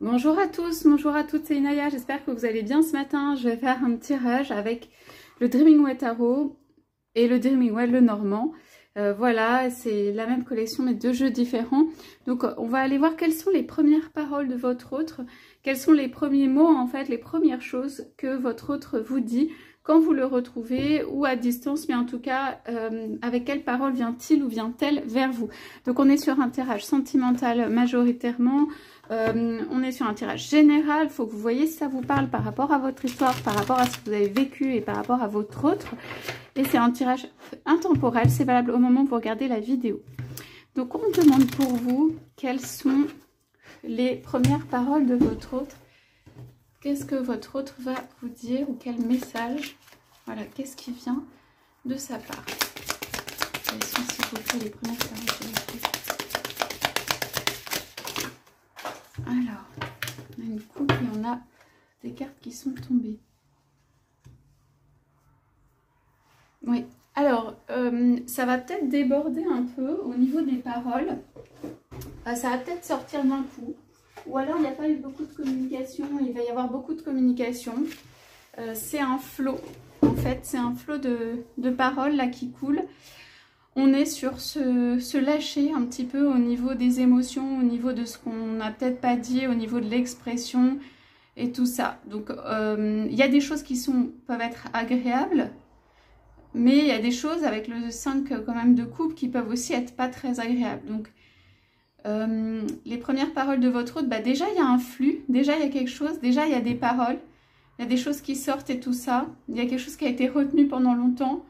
Bonjour à tous, bonjour à toutes, c'est Inaya, j'espère que vous allez bien ce matin. Je vais faire un tirage avec le Dreaming Way Tarot et le Dreaming Way le Normand. Voilà, c'est la même collection mais deux jeux différents. Donc on va aller voir quelles sont les premières paroles de votre autre, quels sont les premiers mots en fait, les premières choses que votre autre vous dit quand vous le retrouvez ou à distance, mais en tout cas avec quelles paroles vient-il ou vient-elle vers vous. Donc on est sur un tirage sentimental majoritairement. On est sur un tirage général, il faut que vous voyez si ça vous parle par rapport à votre histoire, par rapport à ce que vous avez vécu et par rapport à votre autre. Et c'est un tirage intemporel, c'est valable au moment où vous regardez la vidéo. Donc on demande pour vous quelles sont les premières paroles de votre autre. Qu'est-ce que votre autre va vous dire ou quel message, voilà, qu'est-ce qui vient de sa part. Quelles sont s'il vous plaît les premières paroles de votre autre. Alors, on a une coupe et on a des cartes qui sont tombées. Oui, alors, ça va peut-être déborder un peu au niveau des paroles. Ça va peut-être sortir d'un coup. Ou alors, il n'y a pas eu beaucoup de communication. Il va y avoir beaucoup de communication. C'est un flot, en fait. C'est un flot de paroles là qui coule. On est sur se lâcher un petit peu au niveau des émotions, au niveau de ce qu'on n'a peut-être pas dit, au niveau de l'expression et tout ça. Donc, il y a des choses qui peuvent être agréables, mais il y a des choses avec le 5 quand même de coupe qui peuvent aussi être pas très agréables. Donc, les premières paroles de votre autre, bah déjà il y a un flux, déjà il y a quelque chose, déjà il y a des paroles, il y a des choses qui sortent et tout ça. Il y a quelque chose qui a été retenu pendant longtemps.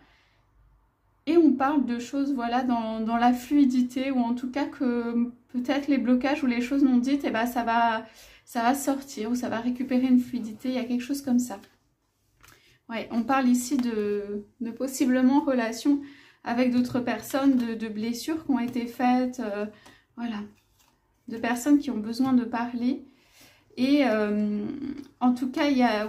Et on parle de choses, voilà, dans la fluidité, ou en tout cas que peut-être les blocages ou les choses non dites, et ben ça va sortir, ou ça va récupérer une fluidité, il y a quelque chose comme ça. Ouais, on parle ici de possiblement relations avec d'autres personnes, de blessures qui ont été faites, voilà, de personnes qui ont besoin de parler. Et en tout cas, il y a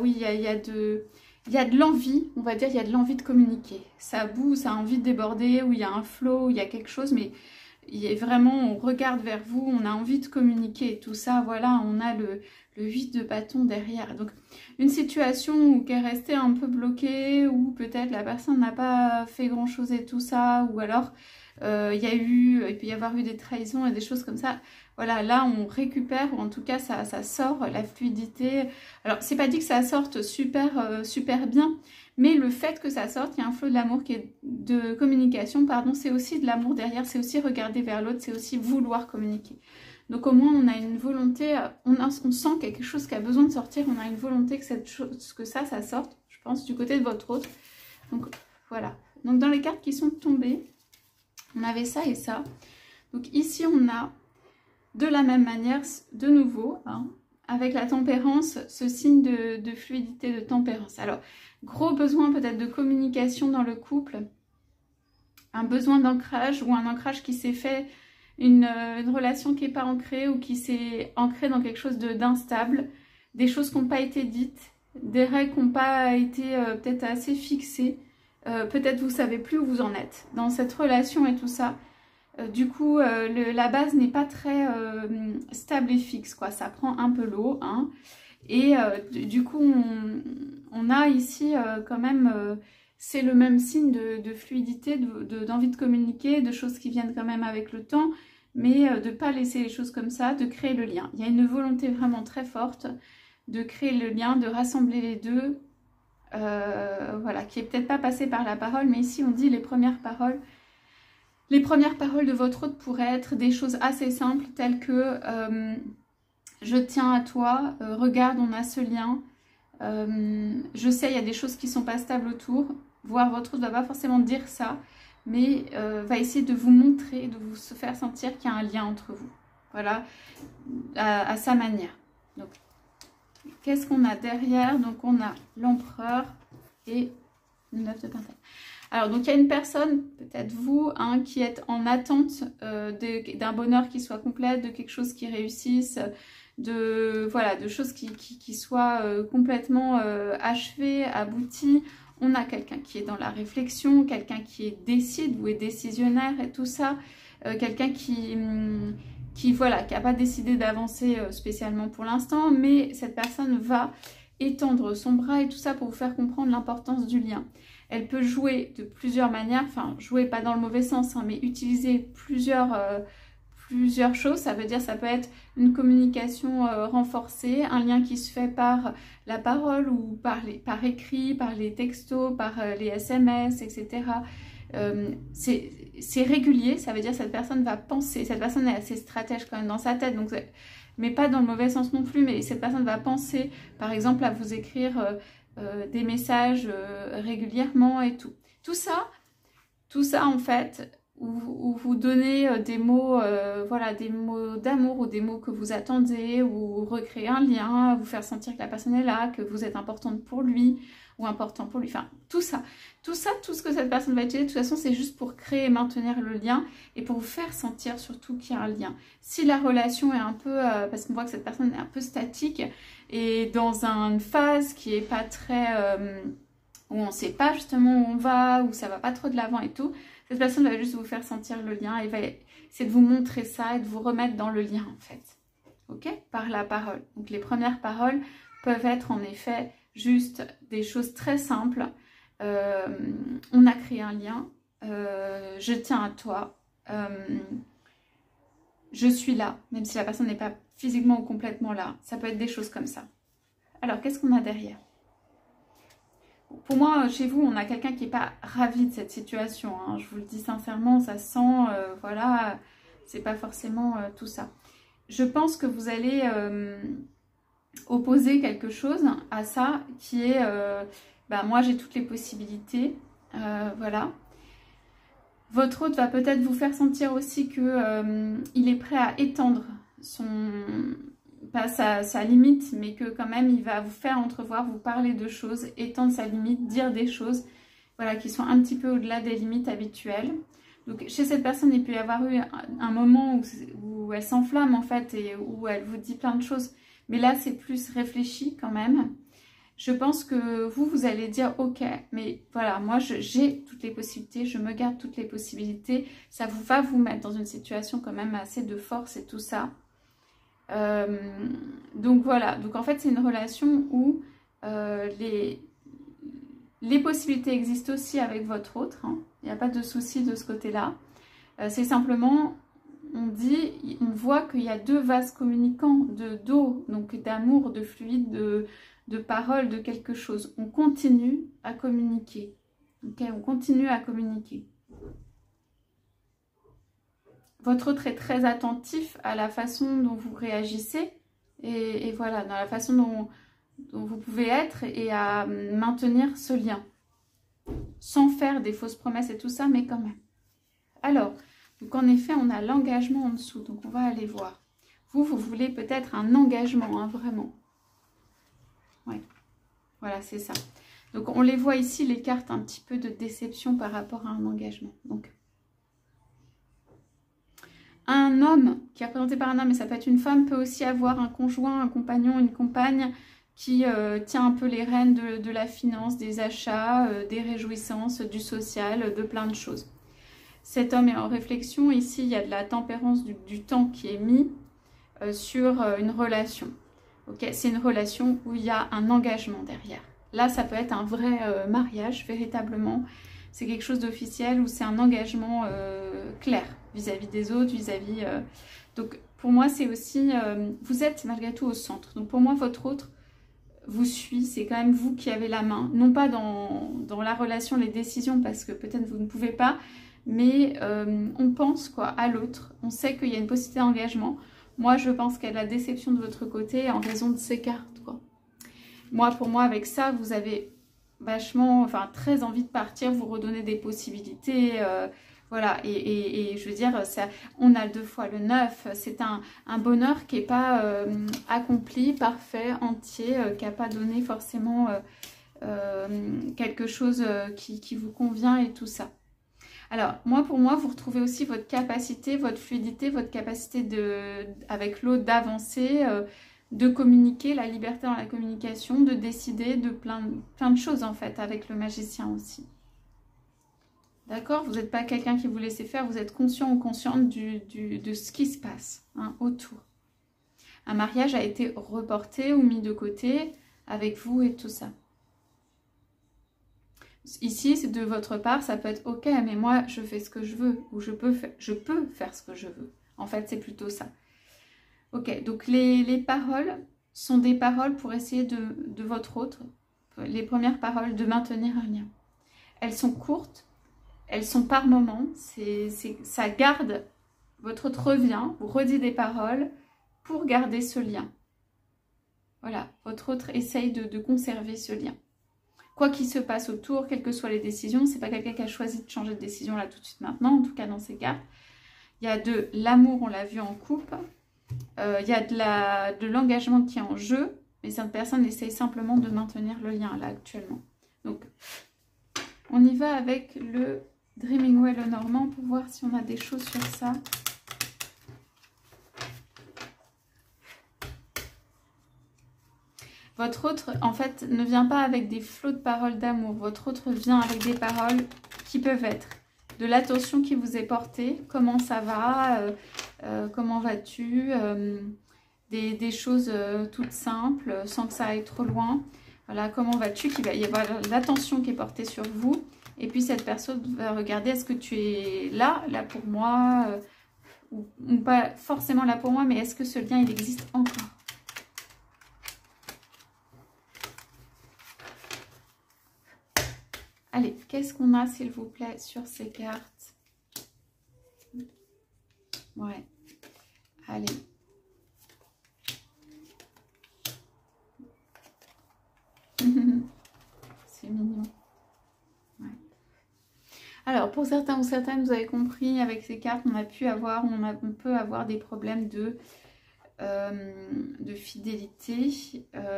de l'envie, on va dire, il y a de l'envie de communiquer. Ça boue, ça a envie de déborder, ou il y a un flow, ou il y a quelque chose, mais il est vraiment, on regarde vers vous, on a envie de communiquer et tout ça, voilà, on a le 8 de bâton derrière. Donc, une situation où qui est restée un peu bloquée, ou peut-être la personne n'a pas fait grand-chose et tout ça, ou alors il peut y avoir eu des trahisons et des choses comme ça. Voilà, là on récupère, ou en tout cas ça sort, la fluidité. Alors c'est pas dit que ça sorte super bien, mais le fait que ça sorte, il y a un flot de l'amour de communication, pardon, c'est aussi de l'amour derrière, c'est aussi regarder vers l'autre, c'est aussi vouloir communiquer. Donc au moins on a une volonté, on sent quelque chose qui a besoin de sortir, on a une volonté que ça sorte, je pense, du côté de votre autre. Donc voilà, donc dans les cartes qui sont tombées, on avait ça et ça. Donc ici on a de la même manière, de nouveau, hein, avec la tempérance, ce signe de fluidité, de tempérance. Alors, gros besoin peut-être de communication dans le couple, un besoin d'ancrage ou un ancrage qui s'est fait, une relation qui n'est pas ancrée ou qui s'est ancrée dans quelque chose d'instable, des choses qui n'ont pas été dites, des règles qui n'ont pas été peut-être assez fixées, peut-être vous ne savez plus où vous en êtes dans cette relation et tout ça. Du coup, la base n'est pas très stable et fixe, quoi. Ça prend un peu l'eau, hein. Et du coup, on a ici quand même, c'est le même signe de fluidité, d'envie de communiquer, de choses qui viennent quand même avec le temps, mais de ne pas laisser les choses comme ça, de créer le lien. Il y a une volonté vraiment très forte de créer le lien, de rassembler les deux, voilà, qui est peut-être pas passée par la parole, mais ici on dit les premières paroles. Les premières paroles de votre autre pourraient être des choses assez simples, telles que je tiens à toi, regarde, on a ce lien, je sais, il y a des choses qui ne sont pas stables autour, voire votre autre ne va pas forcément dire ça, mais va essayer de vous montrer, de vous faire sentir qu'il y a un lien entre vous, voilà, à sa manière. Donc, qu'est-ce qu'on a derrière? Donc, on a l'empereur et le 9 de Pentacle. Alors, donc, il y a une personne, peut-être vous, hein, qui êtes en attente d'un bonheur qui soit complet, de quelque chose qui réussisse, voilà, de choses qui soient complètement achevées, abouties. On a quelqu'un qui est dans la réflexion, quelqu'un qui décide ou est décisionnaire et tout ça, quelqu'un voilà, qui n'a pas décidé d'avancer spécialement pour l'instant, mais cette personne va étendre son bras et tout ça pour vous faire comprendre l'importance du lien. Elle peut jouer de plusieurs manières, enfin jouer pas dans le mauvais sens, hein, mais utiliser plusieurs choses. Ça veut dire, ça peut être une communication renforcée, un lien qui se fait par la parole ou par écrit, par les textos, par les SMS, etc. C'est régulier, ça veut dire cette personne va penser, cette personne est assez stratège quand même dans sa tête, donc mais pas dans le mauvais sens non plus, mais cette personne va penser par exemple à vous écrire des messages régulièrement et tout. Tout ça en fait, où vous donnez des mots, voilà, des mots d'amour ou des mots que vous attendez, ou recréer un lien, vous faire sentir que la personne est là, que vous êtes importante pour lui ou important pour lui, enfin tout ce que cette personne va utiliser, de toute façon c'est juste pour créer et maintenir le lien et pour vous faire sentir surtout qu'il y a un lien. Si la relation est un peu, parce qu'on voit que cette personne est un peu statique et dans une phase qui est pas très, où on ne sait pas justement où on va, où ça va pas trop de l'avant et tout, cette personne va juste vous faire sentir le lien et va essayer de vous montrer ça et de vous remettre dans le lien en fait, ok, par la parole. Donc les premières paroles peuvent être en effet juste des choses très simples. On a créé un lien, je tiens à toi, je suis là, même si la personne n'est pas physiquement ou complètement là. Ça peut être des choses comme ça. Alors, qu'est-ce qu'on a derrière? Pour moi, chez vous, on a quelqu'un qui n'est pas ravi de cette situation, hein. Je vous le dis sincèrement, ça sent, voilà, c'est pas forcément tout ça. Je pense que vous allez opposer quelque chose à ça qui est... moi j'ai toutes les possibilités, voilà. Votre hôte va peut-être vous faire sentir aussi que il est prêt à étendre pas sa limite, mais que quand même il va vous faire entrevoir, vous parler de choses, étendre sa limite, dire des choses, voilà, qui sont un petit peu au-delà des limites habituelles. Donc chez cette personne, il peut y avoir eu un moment où elle s'enflamme en fait et où elle vous dit plein de choses, mais là c'est plus réfléchi quand même. Je pense que vous allez dire ok, mais voilà, moi j'ai toutes les possibilités, je me garde toutes les possibilités, ça va vous mettre dans une situation quand même assez de force et tout ça. Donc voilà, donc en fait c'est une relation où les possibilités existent aussi avec votre autre, hein. Il n'y a pas de souci de ce côté-là. C'est simplement, on voit qu'il y a deux vases communicants d'eau, donc d'amour, de fluide, de parole, de quelque chose. On continue à communiquer. Okay, on continue à communiquer. Votre autre est très attentif à la façon dont vous réagissez et voilà, dans la façon dont vous pouvez être et à maintenir ce lien. Sans faire des fausses promesses et tout ça, mais quand même. Alors, donc en effet, on a l'engagement en dessous. Donc on va aller voir. Vous voulez peut-être un engagement, hein, vraiment. Ouais, voilà, c'est ça. Donc on les voit ici, les cartes un petit peu de déception par rapport à un engagement. Donc un homme qui est représenté par un homme, et ça peut être une femme, peut aussi avoir un conjoint, un compagnon, une compagne qui tient un peu les rênes de la finance, des achats, des réjouissances, du social, de plein de choses. Cet homme est en réflexion. Ici, il y a de la tempérance du temps qui est mis sur une relation. Okay, c'est une relation où il y a un engagement derrière. Là, ça peut être un vrai mariage, véritablement. C'est quelque chose d'officiel où c'est un engagement clair vis-à-vis des autres, vis-à-vis... Donc, pour moi, c'est aussi... vous êtes malgré tout au centre. Donc, pour moi, votre autre vous suit. C'est quand même vous qui avez la main. Non pas dans la relation, les décisions, parce que peut-être vous ne pouvez pas. Mais on pense quoi à l'autre. On sait qu'il y a une possibilité d'engagement. Moi, je pense qu'il y a de la déception de votre côté en raison de ces cartes, quoi. Moi, pour moi, avec ça, vous avez vachement, enfin, très envie de partir, vous redonner des possibilités, voilà. Et je veux dire, ça, on a 2 fois le 9. C'est un bonheur qui n'est pas accompli, parfait, entier, qui n'a pas donné forcément quelque chose qui vous convient et tout ça. Alors, pour moi, vous retrouvez aussi votre capacité, votre fluidité, votre capacité avec l'autre d'avancer, de communiquer, la liberté dans la communication, de décider de plein de choses en fait, avec le magicien aussi. D'accord? Vous n'êtes pas quelqu'un qui vous laisse faire, vous êtes conscient ou consciente de ce qui se passe hein, autour. Un mariage a été reporté ou mis de côté avec vous et tout ça. Ici, c'est de votre part, ça peut être ok, mais moi, je fais ce que je veux, ou je peux faire ce que je veux. En fait, c'est plutôt ça. Ok, donc les paroles sont des paroles pour essayer de votre autre, les premières paroles, de maintenir un lien. Elles sont courtes, elles sont par moments, ça garde, votre autre revient, vous redit des paroles pour garder ce lien. Voilà, votre autre essaye de conserver ce lien. Quoi qu'il se passe autour, quelles que soient les décisions, c'est pas quelqu'un qui a choisi de changer de décision là tout de suite maintenant, en tout cas dans ces cartes. Il y a de l'amour, on l'a vu en couple, il y a de l'engagement qui est en jeu, mais cette personne essaye simplement de maintenir le lien là actuellement. Donc, on y va avec le Dreaming Well Lenormand pour voir si on a des choses sur ça. Votre autre, en fait, ne vient pas avec des flots de paroles d'amour. Votre autre vient avec des paroles qui peuvent être de l'attention qui vous est portée. Comment ça va, comment vas-tu, des choses toutes simples, sans que ça aille trop loin. Voilà, comment vas-tu, qu'il va y avoir l'attention qui est portée sur vous. Et puis cette personne va regarder, est-ce que tu es là pour moi, ou pas forcément là pour moi, mais est-ce que ce lien, il existe encore? Allez, qu'est-ce qu'on a, s'il vous plaît, sur ces cartes? Ouais. Allez. C'est mignon. Ouais. Alors, pour certains ou certaines, vous avez compris, avec ces cartes, on peut avoir des problèmes de fidélité.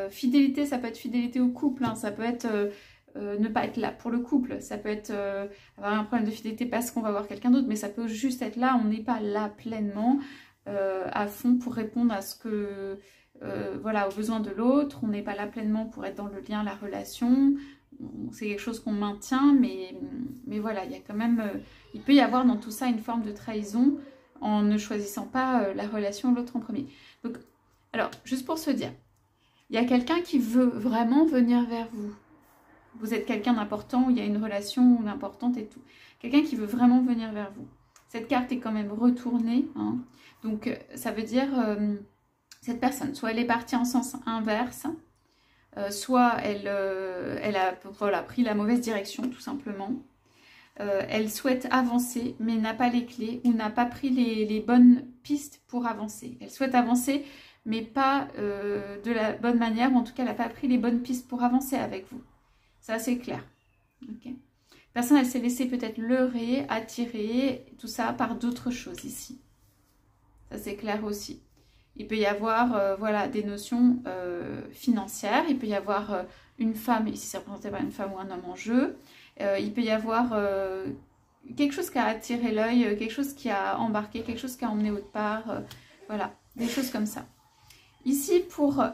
Fidélité, ça peut être fidélité au couple, hein, ça peut être... ne pas être là pour le couple, ça peut être avoir un problème de fidélité parce qu'on va voir quelqu'un d'autre, mais ça peut juste être là, on n'est pas là pleinement à fond pour répondre à ce que voilà, aux besoins de l'autre, on n'est pas là pleinement pour être dans le lien, la relation, c'est quelque chose qu'on maintient, mais voilà, il y a quand même, il peut y avoir dans tout ça une forme de trahison en ne choisissant pas la relation de l'autre en premier. Donc, alors, juste pour se dire, il y a quelqu'un qui veut vraiment venir vers vous. Vous êtes quelqu'un d'important, il y a une relation importante et tout. Quelqu'un qui veut vraiment venir vers vous. Cette carte est quand même retournée. Hein. Donc, ça veut dire, cette personne, soit elle est partie en sens inverse, soit elle a voilà, pris la mauvaise direction, tout simplement. Elle souhaite avancer, mais n'a pas les clés ou n'a pas pris les bonnes pistes pour avancer. Elle souhaite avancer, mais pas de la bonne manière, ou en tout cas, elle n'a pas pris les bonnes pistes pour avancer avec vous. Ça, c'est clair. Okay. Personne, elle s'est laissée peut-être leurrer, attirer, tout ça par d'autres choses ici. Ça, c'est clair aussi. Il peut y avoir voilà, des notions financières. Il peut y avoir une femme, ici c'est représenté par une femme ou un homme en jeu. Il peut y avoir quelque chose qui a attiré l'œil, quelque chose qui a embarqué, quelque chose qui a emmené autre part. Voilà, des choses comme ça. Ici, pour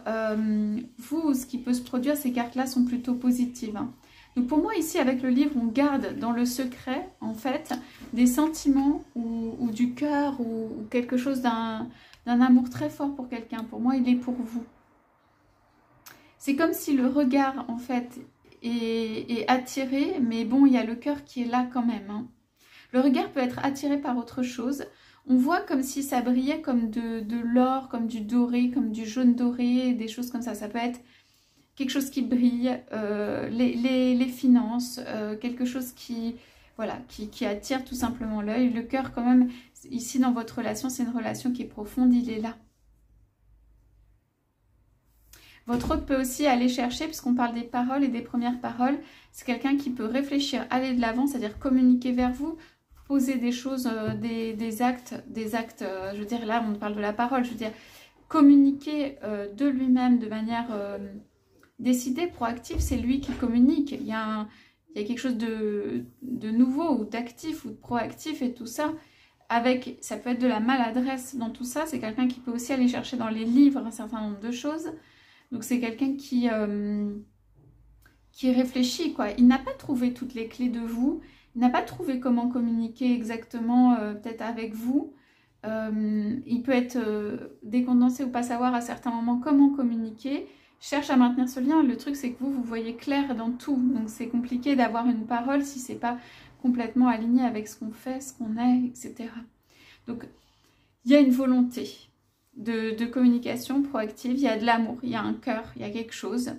vous, ce qui peut se produire, ces cartes-là sont plutôt positives. Hein. Donc pour moi, ici, avec le livre, on garde dans le secret, en fait, des sentiments ou du cœur ou quelque chose d'un amour très fort pour quelqu'un. Pour moi, il est pour vous. C'est comme si le regard, en fait, est attiré, mais bon, il y a le cœur qui est là quand même. Hein. Le regard peut être attiré par autre chose. On voit comme si ça brillait comme de l'or, comme du doré, comme du jaune doré, des choses comme ça. Ça peut être quelque chose qui brille, les finances, quelque chose qui, voilà, qui attire tout simplement l'œil. Le cœur quand même, ici dans votre relation, c'est une relation qui est profonde, il est là. Votre autre peut aussi aller chercher, puisqu'on parle des paroles et des premières paroles, c'est quelqu'un qui peut réfléchir, aller de l'avant, c'est-à-dire communiquer vers vous, poser des choses, des actes, je veux dire, là on parle de la parole, je veux dire, communiquer de lui-même de manière décidée, proactive, c'est lui qui communique. Il y a quelque chose de nouveau ou d'actif ou de proactif et tout ça. Ça peut être de la maladresse dans tout ça, c'est quelqu'un qui peut aussi aller chercher dans les livres un certain nombre de choses. Donc c'est quelqu'un qui réfléchit, quoi. Il n'a pas trouvé toutes les clés de vous. il n'a pas trouvé comment communiquer exactement peut-être avec vous. Il peut être décondensé ou pas savoir à certains moments comment communiquer. Cherche à maintenir ce lien. Le truc, c'est que vous voyez clair dans tout. Donc, c'est compliqué d'avoir une parole si c'est pas complètement aligné avec ce qu'on fait, ce qu'on est, etc. Donc, il y a une volonté de communication proactive. Il y a de l'amour, il y a un cœur, il y a quelque chose.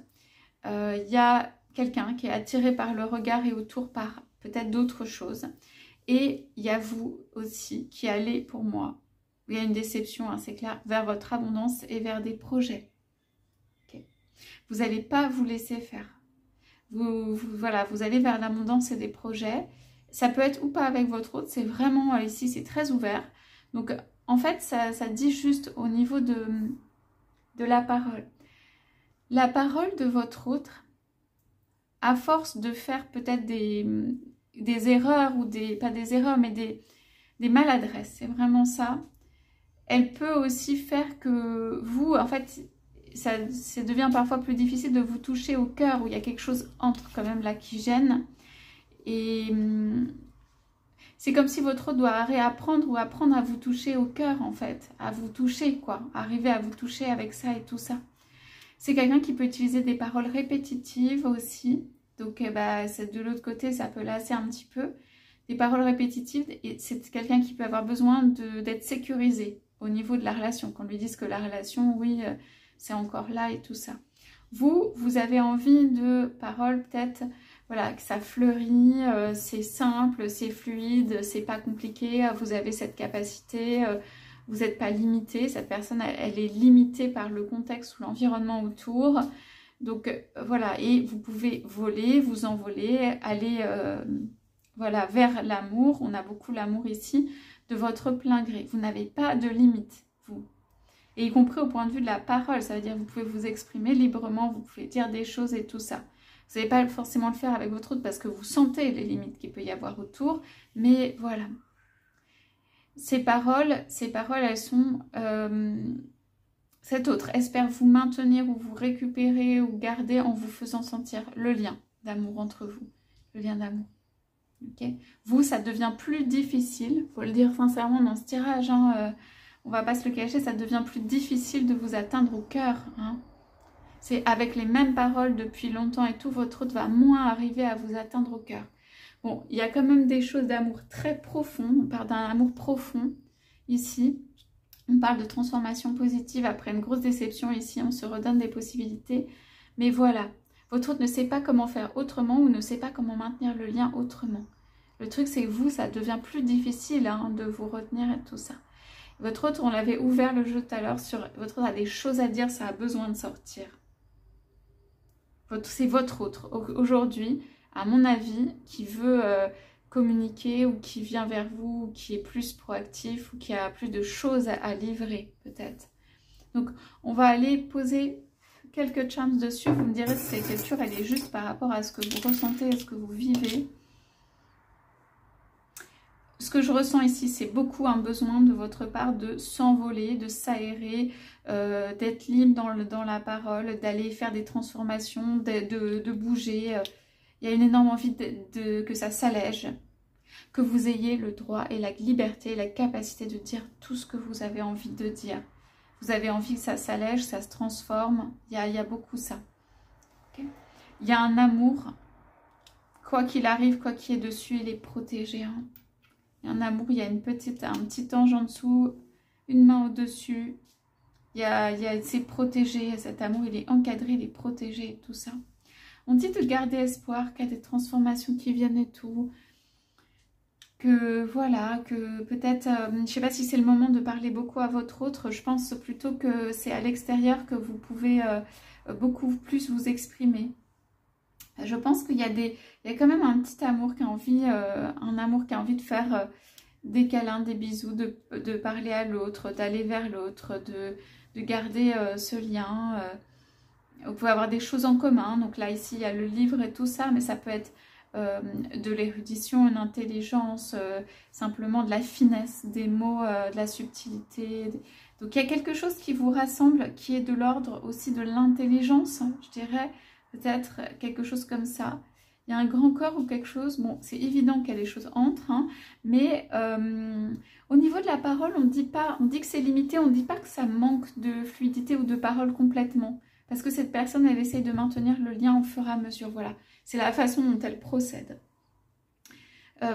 Il y a quelqu'un qui est attiré par le regard et autour par peut-être d'autres choses. Et il y a vous aussi qui allez, pour moi, il y a une déception, hein, c'est clair, vers votre abondance et vers des projets. Okay. Vous n'allez pas vous laisser faire. Voilà, vous allez vers l'abondance et des projets. Ça peut être ou pas avec votre autre, c'est vraiment, ici, c'est très ouvert. Donc, en fait, ça dit juste au niveau de la parole. La parole de votre autre, à force de faire peut-être des erreurs, ou pas des erreurs, mais des maladresses, c'est vraiment ça. Elle peut aussi faire que vous, en fait, ça devient parfois plus difficile de vous toucher au cœur, où il y a quelque chose entre quand même là qui gêne. Et c'est comme si votre autre doit réapprendre ou apprendre à vous toucher au cœur, en fait. À vous toucher, quoi. Arriver à vous toucher avec ça et tout ça. C'est quelqu'un qui peut utiliser des paroles répétitives aussi. Donc, de l'autre côté, ça peut lasser un petit peu. Des paroles répétitives, et c'est quelqu'un qui peut avoir besoin d'être sécurisé au niveau de la relation. Qu'on lui dise que la relation, oui, c'est encore là et tout ça. Vous avez envie de paroles peut-être, voilà, que ça fleurit, c'est simple, c'est fluide, c'est pas compliqué, vous avez cette capacité, vous n'êtes pas limité, cette personne, elle est limitée par le contexte ou l'environnement autour. Donc voilà, et vous pouvez voler, vous envoler, aller voilà, vers l'amour. On a beaucoup l'amour ici, de votre plein gré. Vous n'avez pas de limite, vous. Et y compris au point de vue de la parole, ça veut dire que vous pouvez vous exprimer librement, vous pouvez dire des choses et tout ça. Vous n'allez pas forcément le faire avec votre autre parce que vous sentez les limites qu'il peut y avoir autour, mais voilà. Ces paroles, elles sont... cet autre espère vous maintenir ou vous récupérer ou garder en vous faisant sentir le lien d'amour entre vous. Le lien d'amour. Okay. Vous, ça devient plus difficile, il faut le dire sincèrement dans ce tirage, hein, on va pas se le cacher, ça devient plus difficile de vous atteindre au cœur. Hein. C'est avec les mêmes paroles depuis longtemps et tout, votre autre va moins arriver à vous atteindre au cœur. Bon, il y a quand même des choses d'amour très profond, on parle d'un amour profond ici. On parle de transformation positive après une grosse déception ici, on se redonne des possibilités. Mais voilà, votre autre ne sait pas comment faire autrement ou ne sait pas comment maintenir le lien autrement. Le truc, c'est que vous, ça devient plus difficile hein, de vous retenir et tout ça. Votre autre, on l'avait ouvert le jeu tout à l'heure, votre autre a des choses à dire, ça a besoin de sortir. C'est votre autre, aujourd'hui, à mon avis, qui veut communiquer ou qui vient vers vous, ou qui est plus proactif ou qui a plus de choses à livrer, peut-être. Donc, on va aller poser quelques charms dessus. Vous me direz si cette lecture, elle est juste par rapport à ce que vous ressentez, à ce que vous vivez. Ce que je ressens ici, c'est beaucoup un besoin de votre part de s'envoler, de s'aérer, d'être libre dans la parole, d'aller faire des transformations, de bouger. Il y a une énorme envie que ça s'allège, que vous ayez le droit et la liberté, la capacité de dire tout ce que vous avez envie de dire. Vous avez envie que ça s'allège, ça se transforme. Il y a beaucoup ça. Okay. Il y a un amour. Quoi qu'il arrive, quoi qu'il y ait dessus, il est protégé. Hein. Il y a un amour, il y a un petit ange en dessous, une main au-dessus. C'est protégé, cet amour, il est encadré, il est protégé, tout ça. On dit de garder espoir, qu'il y a des transformations qui viennent et tout. Que voilà, que peut-être, je ne sais pas si c'est le moment de parler beaucoup à votre autre. Je pense plutôt que c'est à l'extérieur que vous pouvez beaucoup plus vous exprimer. Je pense qu'il y a quand même un petit amour qui a envie, de faire des câlins, des bisous, de parler à l'autre, d'aller vers l'autre, de garder ce lien. Vous pouvez avoir des choses en commun. Donc là, ici, il y a le livre et tout ça, mais ça peut être de l'érudition, une intelligence, simplement de la finesse des mots, de la subtilité. Donc il y a quelque chose qui vous rassemble, qui est de l'ordre aussi de l'intelligence, je dirais. Peut-être quelque chose comme ça. Il y a un grand corps ou quelque chose. Bon, c'est évident qu'il y a des choses entre, hein, mais au niveau de la parole, on dit que c'est limité, on ne dit pas que ça manque de fluidité ou de parole complètement. Parce que cette personne, elle essaye de maintenir le lien au fur et à mesure. Voilà, c'est la façon dont elle procède.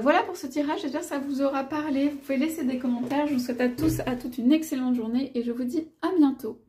Voilà pour ce tirage, j'espère que ça vous aura parlé. Vous pouvez laisser des commentaires. Je vous souhaite à tous, à toutes une excellente journée et je vous dis à bientôt.